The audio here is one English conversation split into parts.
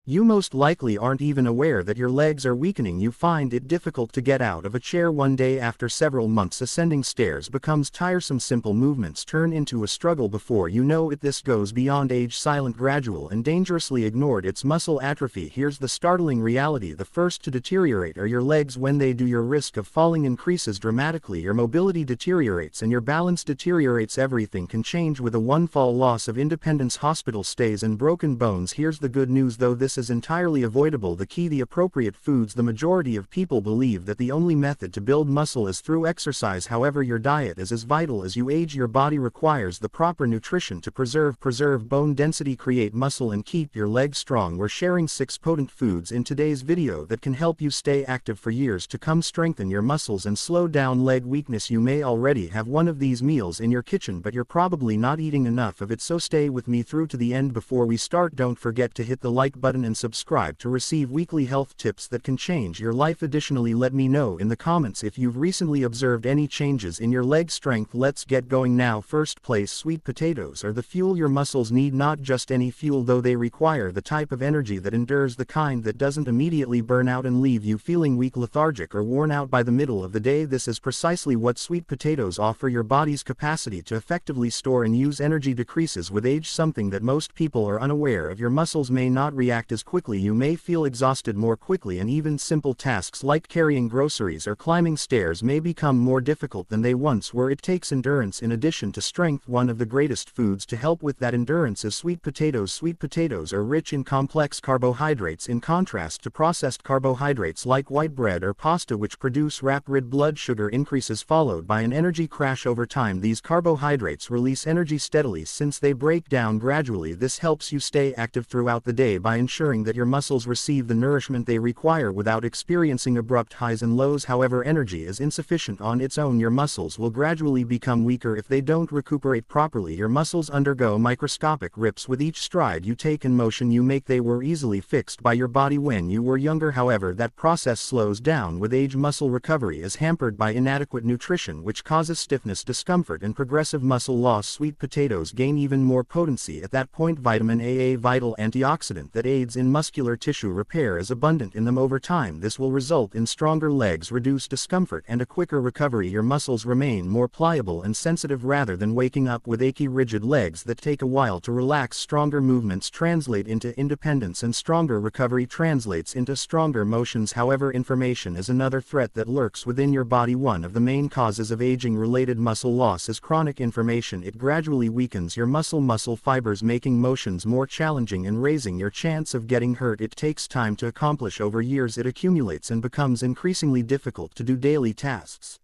You most likely aren't even aware that your legs are weakening. You find it difficult to get out of a chair one day after several months. Ascending stairs becomes tiresome. Simple movements turn into a struggle before you know it. This goes beyond age. Silent, gradual, and dangerously ignored. It's muscle atrophy. Here's the startling reality. The first to deteriorate are your legs. When they do, your risk of falling increases dramatically. Your mobility deteriorates and your balance deteriorates. Everything can change with a one fall. Loss of independence, hospital stays, and broken bones. Here's the good news, though this is entirely avoidable. The key: the appropriate foods. The majority of people believe that the only method to build muscle is through exercise. However, your diet is as vital as you age. Your body requires the proper nutrition to preserve bone density, create muscle, and keep your legs strong. We're sharing 6 potent foods in today's video that can help you stay active for years to come, strengthen your muscles, and slow down leg weakness. You may already have one of these meals in your kitchen, but you're probably not eating enough of it, so stay with me through to the end. Before we start, don't forget to hit the like button and subscribe to receive weekly health tips that can change your life. Additionally, let me know in the comments if you've recently observed any changes in your leg strength. Let's get going now. First place: sweet potatoes are the fuel your muscles need. Not just any fuel, though. They require the type of energy that endures, the kind that doesn't immediately burn out and leave you feeling weak, lethargic, or worn out by the middle of the day. This is precisely what sweet potatoes offer. Your body's capacity to effectively store and use energy decreases with age, something that most people are unaware of. Your muscles may not react as quickly. You may feel exhausted more quickly, and even simple tasks like carrying groceries or climbing stairs may become more difficult than they once were. It takes endurance in addition to strength. One of the greatest foods to help with that endurance is sweet potatoes. Sweet potatoes are rich in complex carbohydrates, in contrast to processed carbohydrates like white bread or pasta, which produce rapid blood sugar increases followed by an energy crash. Over time, these carbohydrates release energy steadily since they break down gradually. This helps you stay active throughout the day by ensuring that your muscles receive the nourishment they require without experiencing abrupt highs and lows. However, energy is insufficient on its own. Your muscles will gradually become weaker if they don't recuperate properly. Your muscles undergo microscopic rips with each stride you take and motion you make. They were easily fixed by your body when you were younger. However, that process slows down with age. Muscle recovery is hampered by inadequate nutrition, which causes stiffness, discomfort, and progressive muscle loss. Sweet potatoes gain even more potency at that point. Vitamin A, a vital antioxidant that aids in muscular tissue repair, is abundant in them. Over time, this will result in stronger legs, reduced discomfort, and a quicker recovery. Your muscles remain more pliable and sensitive rather than waking up with achy, rigid legs that take a while to relax. Stronger movements translate into independence, and stronger recovery translates into stronger motions. However, inflammation is another threat that lurks within your body. One of the main causes of aging-related muscle loss is chronic inflammation. It gradually weakens your muscle fibers, making motions more challenging and raising your chance of getting hurt. It takes time to accomplish. Over years, it accumulates and becomes increasingly difficult to do daily tasks.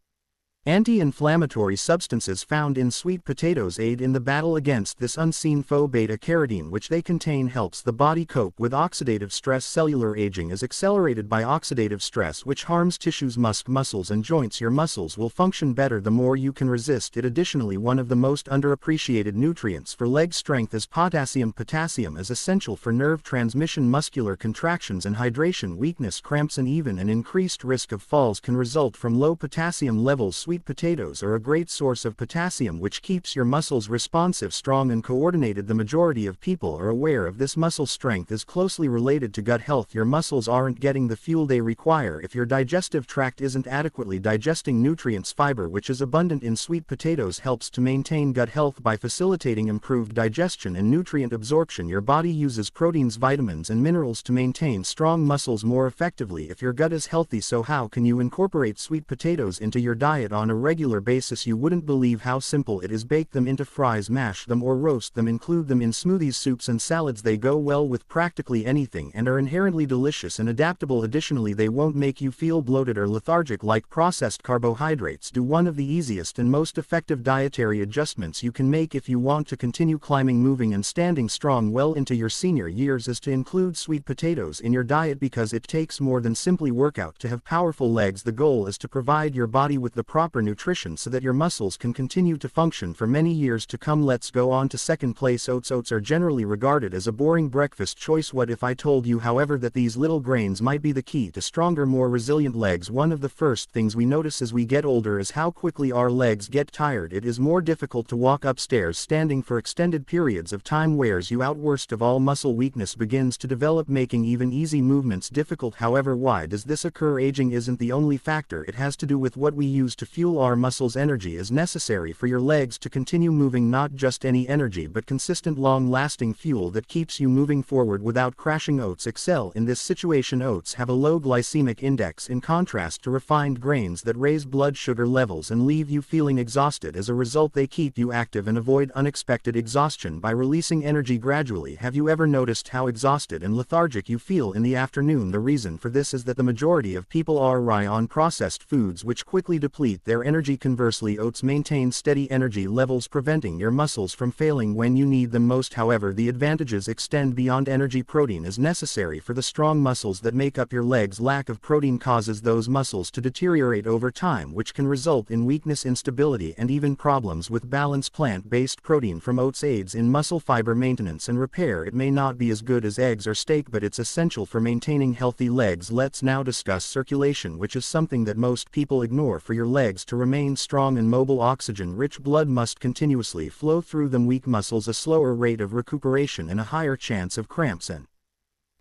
Anti-inflammatory substances found in sweet potatoes aid in the battle against this unseen foe. Beta-carotene, which they contain, helps the body cope with oxidative stress. Cellular aging is accelerated by oxidative stress, which harms tissues, muscles, and joints. Your muscles will function better the more you can resist it. Additionally, one of the most underappreciated nutrients for leg strength is potassium. Potassium is essential for nerve transmission, muscular contractions, and hydration. Weakness, cramps, and even an increased risk of falls can result from low potassium levels. Sweet potatoes are a great source of potassium, which keeps your muscles responsive, strong, and coordinated. The majority of people are aware of this. Muscle strength is closely related to gut health. Your muscles aren't getting the fuel they require if your digestive tract isn't adequately digesting nutrients. Fiber, which is abundant in sweet potatoes, helps to maintain gut health by facilitating improved digestion and nutrient absorption. Your body uses proteins, vitamins, and minerals to maintain strong muscles more effectively if your gut is healthy. So how can you incorporate sweet potatoes into your diet on a regular basis? You wouldn't believe how simple it is. Bake them into fries, mash them, or roast them. Include them in smoothies, soups, and salads. They go well with practically anything and are inherently delicious and adaptable. Additionally, they won't make you feel bloated or lethargic like processed carbohydrates do. One of the easiest and most effective dietary adjustments you can make if you want to continue climbing, moving, and standing strong well into your senior years is to include sweet potatoes in your diet, because it takes more than simply workout to have powerful legs. The goal is to provide your body with the proper proper nutrition so that your muscles can continue to function for many years to come. Let's go on to second place. Oats. Oats are generally regarded as a boring breakfast choice. What if I told you, however, that these little grains might be the key to stronger, more resilient legs? One of the first things we notice as we get older is how quickly our legs get tired. It is more difficult to walk upstairs standing for extended periods of time wears you out. Worst of all, muscle weakness begins to develop, making even easy movements difficult. However, why does this occur? Aging isn't the only factor. It has to do with what we use to fuel our muscles. Energy is necessary for your legs to continue moving, not just any energy but consistent, long-lasting fuel that keeps you moving forward without crashing. Oats excel in this situation. Oats have a low glycemic index in contrast to refined grains that raise blood sugar levels and leave you feeling exhausted. As a result, they keep you active and avoid unexpected exhaustion by releasing energy gradually. Have you ever noticed how exhausted and lethargic you feel in the afternoon? The reason for this is that the majority of people rely on processed foods, which quickly deplete their energy. Conversely, oats maintain steady energy levels, preventing your muscles from failing when you need them most. However, the advantages extend beyond energy. Protein is necessary for the strong muscles that make up your legs. Lack of protein causes those muscles to deteriorate over time, which can result in weakness, instability, and even problems with balance. Plant-based protein from oats aids in muscle fiber maintenance and repair. It may not be as good as eggs or steak, but it's essential for maintaining healthy legs. Let's now discuss circulation, which is something that most people ignore. For your legs to remain strong and mobile, oxygen-rich blood must continuously flow through them. Weak muscles, a slower rate of recuperation, and a higher chance of cramps and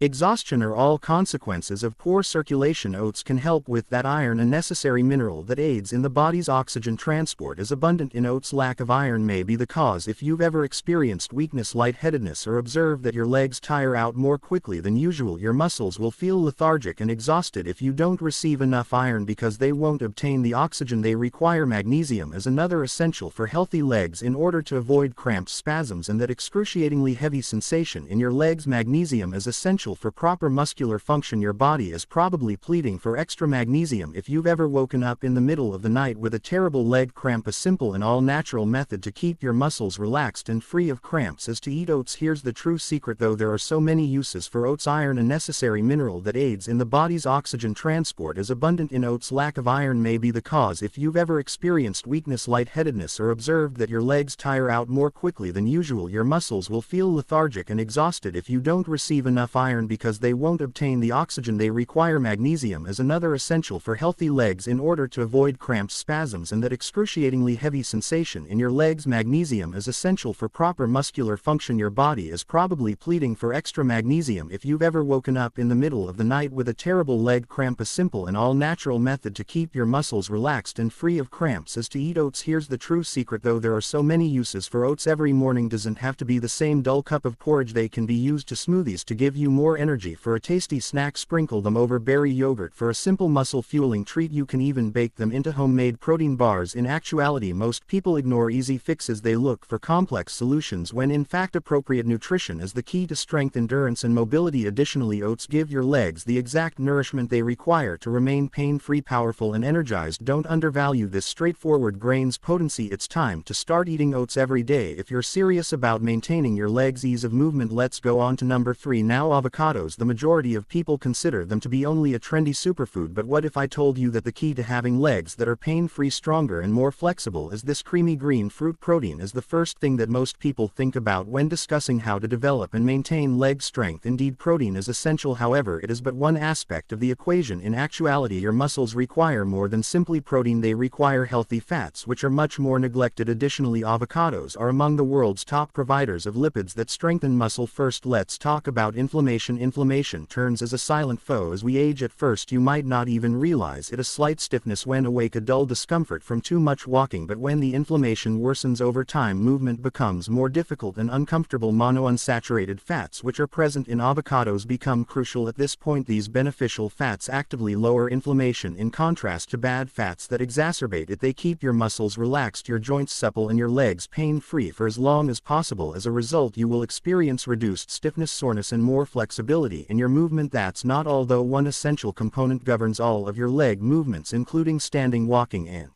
exhaustion are all consequences of poor circulation. Oats can help with that. Iron, a necessary mineral that aids in the body's oxygen transport, is abundant in oats. Lack of iron may be the cause. If you've ever experienced weakness, lightheadedness, or observed that your legs tire out more quickly than usual, your muscles will feel lethargic and exhausted if you don't receive enough iron because they won't obtain the oxygen they require. Magnesium is another essential for healthy legs in order to avoid cramps, spasms, and that excruciatingly heavy sensation in your legs. Magnesium is essential for proper muscular function. Your body is probably pleading for extra magnesium. If you've ever woken up in the middle of the night with a terrible leg cramp, a simple and all-natural method to keep your muscles relaxed and free of cramps is to eat oats. Here's the true secret, though there are so many uses for oats. Iron, a necessary mineral that aids in the body's oxygen transport, is abundant in oats. Lack of iron may be the cause. If you've ever experienced weakness, lightheadedness, or observed that your legs tire out more quickly than usual, your muscles will feel lethargic and exhausted if you don't receive enough iron because they won't obtain the oxygen they require. Magnesium is another essential for healthy legs in order to avoid cramps, spasms, and that excruciatingly heavy sensation in your legs. Magnesium is essential for proper muscular function. Your body is probably pleading for extra magnesium. If you've ever woken up in the middle of the night with a terrible leg cramp, a simple and all-natural method to keep your muscles relaxed and free of cramps is to eat oats. Here's the true secret, though there are so many uses for oats. Every morning doesn't have to be the same dull cup of porridge. They can be used to smoothies to give you more energy. For a tasty snack, sprinkle them over berry yogurt. For a simple muscle fueling treat, you can even bake them into homemade protein bars. In actuality, most people ignore easy fixes. They look for complex solutions when in fact appropriate nutrition is the key to strength, endurance, and mobility. Additionally, oats give your legs the exact nourishment they require to remain pain-free, powerful, and energized. Don't undervalue this straightforward grain's potency. It's time to start eating oats every day if you're serious about maintaining your legs' ease of movement. Let's go on to number 3 now. Avocados. The majority of people consider them to be only a trendy superfood, but what if I told you that the key to having legs that are pain-free, stronger, and more flexible is this creamy green fruit? Protein is the first thing that most people think about when discussing how to develop and maintain leg strength. Indeed, protein is essential. However, it is but one aspect of the equation. In actuality, your muscles require more than simply protein. They require healthy fats, which are much more neglected. Additionally, avocados are among the world's top providers of lipids that strengthen muscle. First, let's talk about inflammation. Inflammation turns as a silent foe as we age. At first, you might not even realize it. A slight stiffness when awake, a dull discomfort from too much walking, but when the inflammation worsens over time, movement becomes more difficult and uncomfortable. Monounsaturated fats, which are present in avocados, become crucial at this point. These beneficial fats actively lower inflammation in contrast to bad fats that exacerbate it. They keep your muscles relaxed, your joints supple, and your legs pain-free for as long as possible. As a result, you will experience reduced stiffness, soreness, and more flexibility in your movement. That's not all, though. One essential component governs all of your leg movements, including standing, walking, and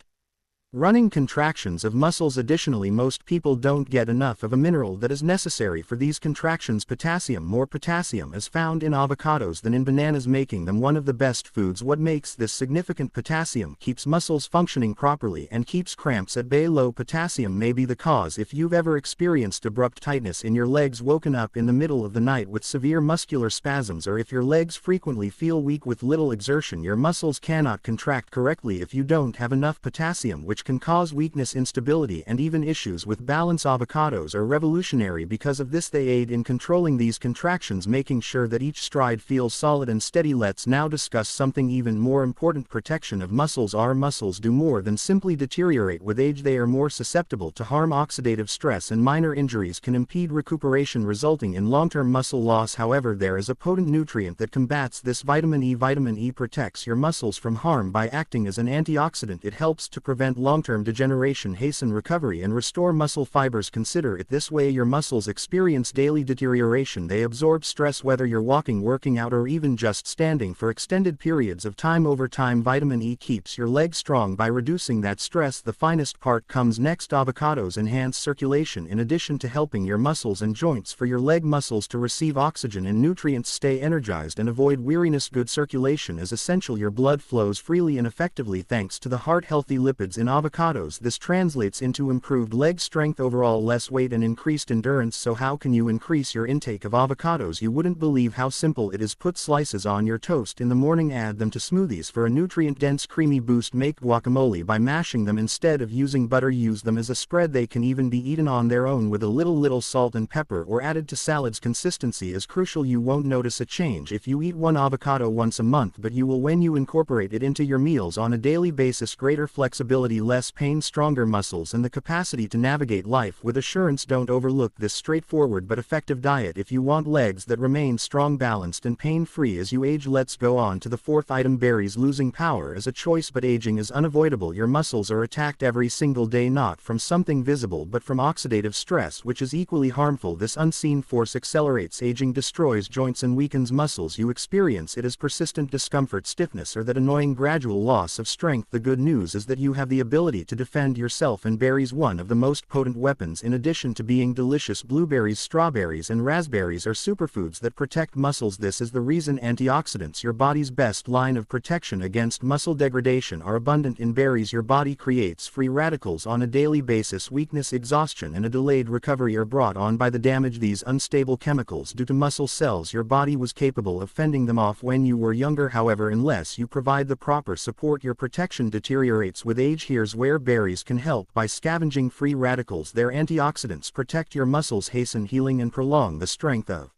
Running contractions of muscles. Additionally, most people don't get enough of a mineral that is necessary for these contractions, potassium. More potassium is found in avocados than in bananas, making them one of the best foods. What makes this significant? Potassium keeps muscles functioning properly and keeps cramps at bay. Low potassium may be the cause. If you've ever experienced abrupt tightness in your legs, woken up in the middle of the night with severe muscular spasms, or if your legs frequently feel weak with little exertion, your muscles cannot contract correctly if you don't have enough potassium, which can cause weakness, instability, and even issues with balance. Avocados are revolutionary because of this. They aid in controlling these contractions, making sure that each stride feels solid and steady. Let's now discuss something even more important: protection of muscles. Our muscles do more than simply deteriorate with age. They are more susceptible to harm. Oxidative stress and minor injuries can impede recuperation, resulting in long-term muscle loss. However, there is a potent nutrient that combats this: vitamin E. Vitamin E protects your muscles from harm by acting as an antioxidant. It helps to prevent long-term degeneration, hasten recovery, and restore muscle fibers. Consider it this way: your muscles experience daily deterioration. They absorb stress, whether you're walking, working out, or even just standing for extended periods of time. Over time, vitamin E keeps your legs strong by reducing that stress. The finest part comes next. Avocados enhance circulation. In addition to helping your muscles and joints, for your leg muscles to receive oxygen and nutrients, stay energized, and avoid weariness. Good circulation is essential. Your blood flows freely and effectively thanks to the heart-healthy lipids in avocados. This translates into improved leg strength, overall less weight, and increased endurance. So how can you increase your intake of avocados? You wouldn't believe how simple it is. Put slices on your toast in the morning, add them to smoothies for a nutrient-dense creamy boost. Make guacamole by mashing them instead of using butter. Use them as a spread. They can even be eaten on their own with a little salt and pepper, or added to salads. Consistency is crucial. You won't notice a change if you eat one avocado once a month, but you will when you incorporate it into your meals on a daily basis. Greater flexibility, less pain, stronger muscles, and the capacity to navigate life with assurance. Don't overlook this straightforward but effective diet if you want legs that remain strong, balanced, and pain-free as you age. Let's go on to the fourth item: berries. Losing power is a choice, but aging is unavoidable. Your muscles are attacked every single day, not from something visible but from oxidative stress, which is equally harmful. This unseen force accelerates aging, destroys joints, and weakens muscles. You experience it as persistent discomfort, stiffness, or that annoying gradual loss of strength. The good news is that you have the ability to defend yourself, and berries, one of the most potent weapons. In addition to being delicious, blueberries, strawberries, and raspberries are superfoods that protect muscles. This is the reason antioxidants, your body's best line of protection against muscle degradation, are abundant in berries. Your body creates free radicals on a daily basis. Weakness, exhaustion, and a delayed recovery are brought on by the damage these unstable chemicals do to muscle cells. Your body was capable of fending them off when you were younger. However, unless you provide the proper support, your protection deteriorates with age. Here's where berries can help: by scavenging free radicals. Their antioxidants protect your muscles, hasten healing, and prolong the strength of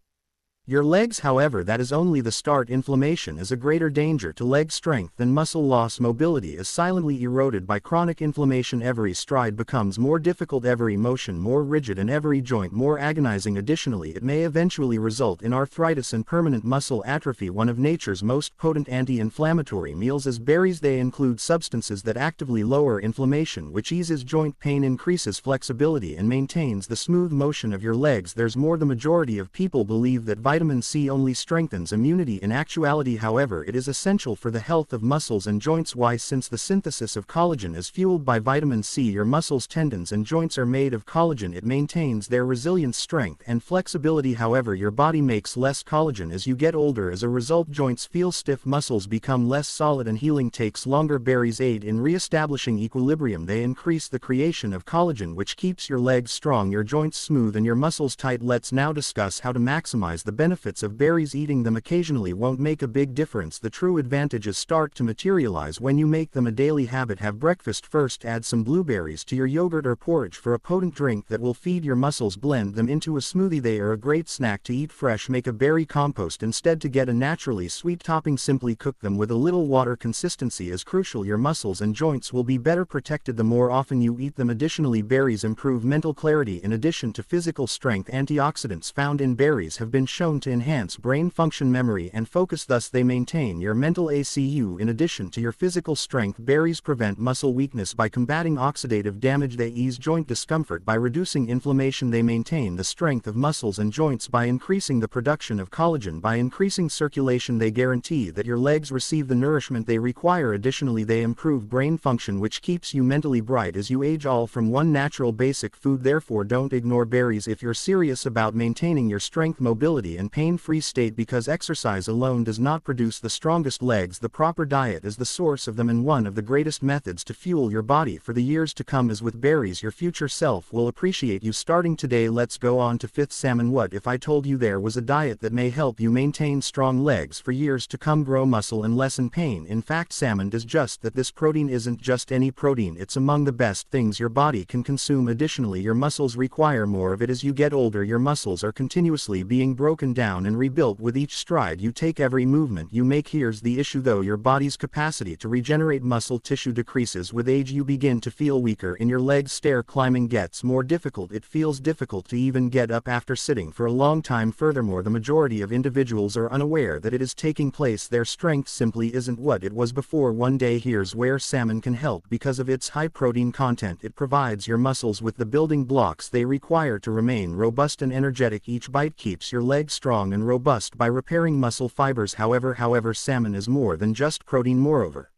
your legs. However, that is only the start. Inflammation is a greater danger to leg strength than muscle loss. Mobility is silently eroded by chronic inflammation. Every stride becomes more difficult, every motion more rigid, and every joint more agonizing. Additionally, it may eventually result in arthritis and permanent muscle atrophy. One of nature's most potent anti-inflammatory meals is berries. They include substances that actively lower inflammation, which eases joint pain, increases flexibility, and maintains the smooth motion of your legs. There's more. The majority of people believe that vitamin C only strengthens immunity. In actuality, however, it is essential for the health of muscles and joints. Why? Since the synthesis of collagen is fueled by vitamin C. Your muscles, tendons, and joints are made of collagen. It maintains their resilience, strength, and flexibility. However, your body makes less collagen as you get older. As a result, joints feel stiff, muscles become less solid, and healing takes longer. Berries aid in re-establishing equilibrium. They increase the creation of collagen, which keeps your legs strong, your joints smooth, and your muscles tight. Let's now discuss how to maximize the benefits of berries. Eating them occasionally won't make a big difference. The true advantages start to materialize when you make them a daily habit. Have breakfast first. Add some blueberries to your yogurt or porridge for a potent drink that will feed your muscles. Blend them into a smoothie. They are a great snack to eat fresh. Make a berry compost instead to get a naturally sweet topping. Simply cook them with a little water. Consistency is crucial. Your muscles and joints will be better protected the more often you eat them. Additionally, berries improve mental clarity. In addition to physical strength, antioxidants found in berries have been shown shown to enhance brain function, memory, and focus, thus they maintain your mental ACU. In addition to your physical strength, berries prevent muscle weakness by combating oxidative damage. They ease joint discomfort by reducing inflammation. They maintain the strength of muscles and joints by increasing the production of collagen. By increasing circulation, they guarantee that your legs receive the nourishment they require. Additionally, they improve brain function, which keeps you mentally bright as you age, all from one natural basic food. Therefore, don't ignore berries if you're serious about maintaining your strength, mobility, and pain-free state, because exercise alone does not produce the strongest legs. The proper diet is the source of them, and one of the greatest methods to fuel your body for the years to come is with berries. Your future self will appreciate you starting today. Let's go on to fifth, salmon. What if I told you there was a diet that may help you maintain strong legs for years to come, grow muscle, and lessen pain? In fact, salmon does just that. This protein isn't just any protein, it's among the best things your body can consume. Additionally, your muscles require more of it. As you get older, your muscles are continuously being broken down and rebuilt with each stride you take, every movement you make. Here's the issue though: your body's capacity to regenerate muscle tissue decreases with age. You begin to feel weaker in your legs. Stair climbing gets more difficult. It feels difficult to even get up after sitting for a long time. Furthermore, the majority of individuals are unaware that it is taking place. Their strength simply isn't what it was before. One day, here's where salmon can help. Because of its high protein content, it provides your muscles with the building blocks they require to remain robust and energetic. Each bite keeps your legs strong and robust by repairing muscle fibers. However, salmon is more than just protein. Moreover,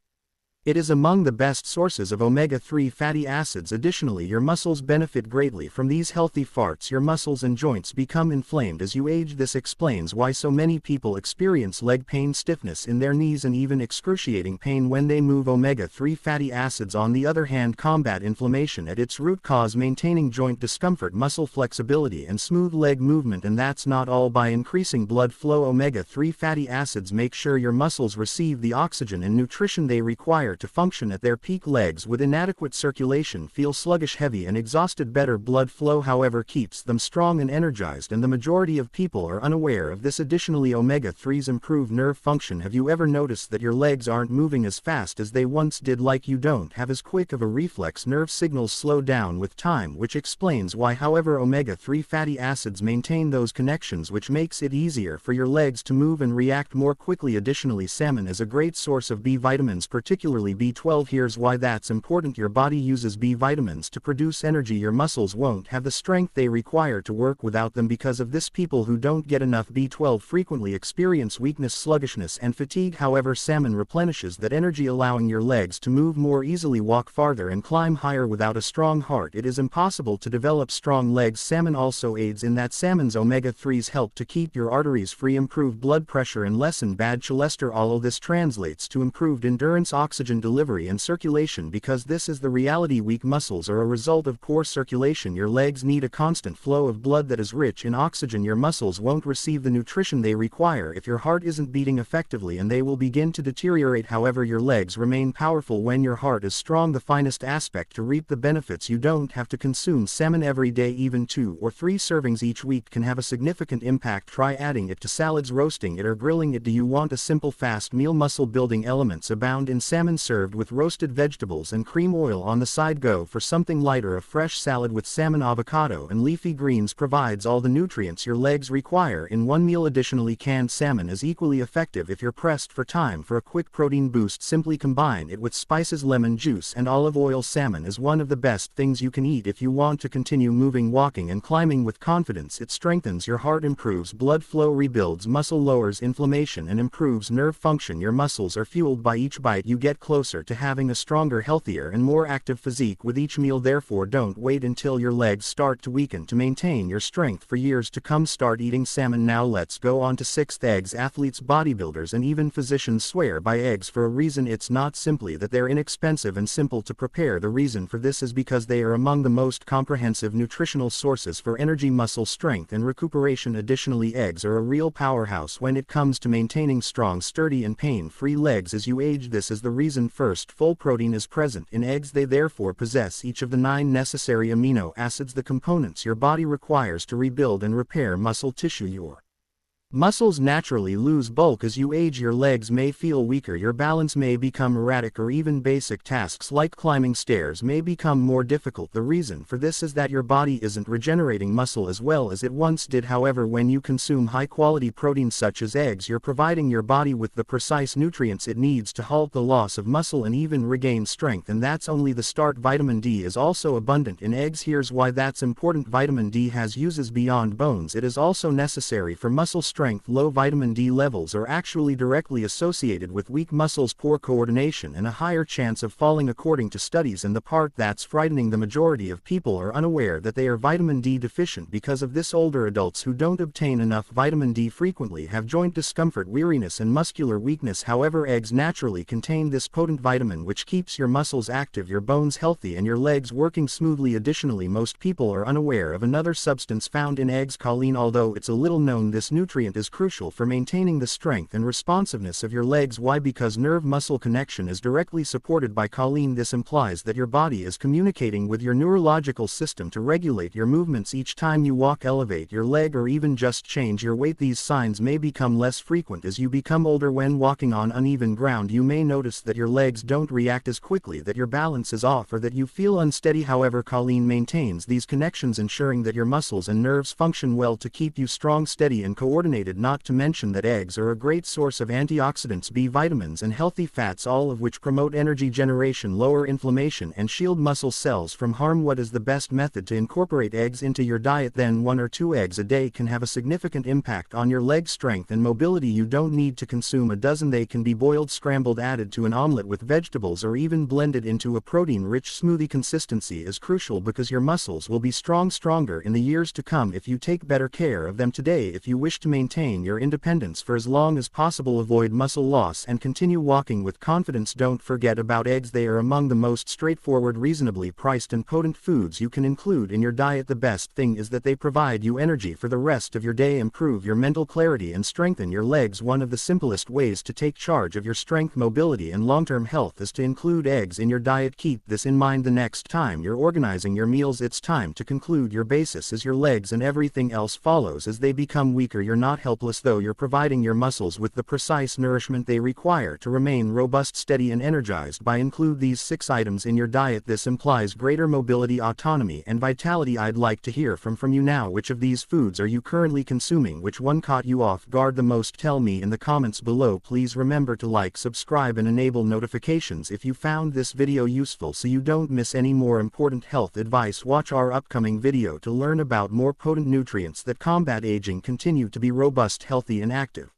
it is among the best sources of omega-3 fatty acids. Additionally, your muscles benefit greatly from these healthy fats. Your muscles and joints become inflamed as you age. This explains why so many people experience leg pain, stiffness in their knees, and even excruciating pain when they move. Omega-3 fatty acids, on the other hand, combat inflammation at its root cause, maintaining joint discomfort, muscle flexibility, and smooth leg movement. And that's not all. By increasing blood flow, omega-3 fatty acids make sure your muscles receive the oxygen and nutrition they require to function at their peak. Legs with inadequate circulation feel sluggish, heavy, and exhausted. Better blood flow, however, keeps them strong and energized, and the majority of people are unaware of this. Additionally, omega-3s improve nerve function. Have you ever noticed that your legs aren't moving as fast as they once did? Like you don't have as quick of a reflex. Nerve signals slow down with time, which explains why. However, omega-3 fatty acids maintain those connections, which makes it easier for your legs to move and react more quickly. Additionally, salmon is a great source of B vitamins, particularly B12. Here's why that's important: your body uses B vitamins to produce energy. Your muscles won't have the strength they require to work without them. Because of this, people who don't get enough B12 frequently experience weakness, sluggishness, and fatigue. However, salmon replenishes that energy, allowing your legs to move more easily, walk farther, and climb higher. Without a strong heart, it is impossible to develop strong legs. Salmon also aids in that. Salmon's omega-3s help to keep your arteries free, improve blood pressure, and lessen bad cholesterol. All of this translates to improved endurance, oxygen delivery, and circulation. Because this is the reality: weak muscles are a result of poor circulation. Your legs need a constant flow of blood that is rich in oxygen. Your muscles won't receive the nutrition they require if your heart isn't beating effectively, and they will begin to deteriorate. However, your legs remain powerful when your heart is strong. The finest aspect: to reap the benefits, you don't have to consume salmon every day. Even 2 or 3 servings each week can have a significant impact. Try adding it to salads, roasting it, or grilling it. Do you want a simple, fast meal? Muscle building elements abound in salmon, served with roasted vegetables and cream oil on the side. Go for something lighter: a fresh salad with salmon, avocado, and leafy greens provides all the nutrients your legs require in one meal. Additionally, canned salmon is equally effective if you're pressed for time for a quick protein boost. Simply combine it with spices, lemon juice, and olive oil. Salmon is one of the best things you can eat if you want to continue moving, walking, and climbing with confidence. It strengthens your heart, improves blood flow, rebuilds muscle, lowers inflammation, and improves nerve function. Your muscles are fueled by each bite. You get closer to having a stronger, healthier, and more active physique with each meal. Therefore, don't wait until your legs start to weaken to maintain your strength for years to come. Start eating salmon now. Let's go on to sixth, eggs. Athletes, bodybuilders, and even physicians swear by eggs for a reason. It's not simply that they're inexpensive and simple to prepare. The reason for this is because they are among the most comprehensive nutritional sources for energy, muscle strength, and recuperation. Additionally, eggs are a real powerhouse when it comes to maintaining strong, sturdy, and pain-free legs as you age. This is the reason. First, full protein is present in eggs. They therefore possess each of the 9 necessary amino acids, the components your body requires to rebuild and repair muscle tissue. Your Muscles naturally lose bulk as you age. Your legs may feel weaker, your balance may become erratic, or even basic tasks like climbing stairs may become more difficult. The reason for this is that your body isn't regenerating muscle as well as it once did. However, when you consume high-quality proteins such as eggs, you're providing your body with the precise nutrients it needs to halt the loss of muscle and even regain strength, and that's only the start. Vitamin D is also abundant in eggs. Here's why that's important. Vitamin D has uses beyond bones. It is also necessary for muscle strength. Low vitamin D levels are actually directly associated with weak muscles, poor coordination, and a higher chance of falling, according to studies. And the part that's frightening, the majority of people are unaware that they are vitamin D deficient. Because of this, older adults who don't obtain enough vitamin D frequently have joint discomfort, weariness, and muscular weakness. However, eggs naturally contain this potent vitamin which keeps your muscles active, your bones healthy, and your legs working smoothly. Additionally, most people are unaware of another substance found in eggs, choline. Although it's a little known, this nutrient is crucial for maintaining the strength and responsiveness of your legs. Why? Because nerve-muscle connection is directly supported by choline. This implies that your body is communicating with your neurological system to regulate your movements each time you walk, elevate your leg, or even just change your weight. These signs may become less frequent as you become older. When walking on uneven ground, you may notice that your legs don't react as quickly, that your balance is off, or that you feel unsteady. However, choline maintains these connections, ensuring that your muscles and nerves function well to keep you strong, steady, and coordinated. Not to mention that eggs are a great source of antioxidants, B vitamins, and healthy fats, all of which promote energy generation, lower inflammation, and shield muscle cells from harm. What is the best method to incorporate eggs into your diet? Then 1 or 2 eggs a day can have a significant impact on your leg strength and mobility. You don't need to consume a dozen. They can be boiled, scrambled, added to an omelet with vegetables, or even blended into a protein-rich smoothie. Consistency is crucial because your muscles will be stronger in the years to come if you take better care of them today. If you wish to maintain your independence for as long as possible, avoid muscle loss, and continue walking with confidence, don't forget about eggs. They are among the most straightforward, reasonably priced, and potent foods you can include in your diet. The best thing is that they provide you energy for the rest of your day, improve your mental clarity, and strengthen your legs. One of the simplest ways to take charge of your strength, mobility, and long-term health is to include eggs in your diet. Keep this in mind the next time you're organizing your meals. It's time to conclude. Your basis is your legs, and everything else follows as they become weaker. You're not helpless, though. You're providing your muscles with the precise nourishment they require to remain robust, steady, and energized. By include these 6 items in your diet, this implies greater mobility, autonomy, and vitality. I'd like to hear from you now. Which of these foods are you currently consuming? Which one caught you off guard the most? Tell me in the comments below. Please remember to like, subscribe, and enable notifications if you found this video useful so you don't miss any more important health advice. Watch our upcoming video to learn about more potent nutrients that combat aging. Continue to be robust, healthy, and active.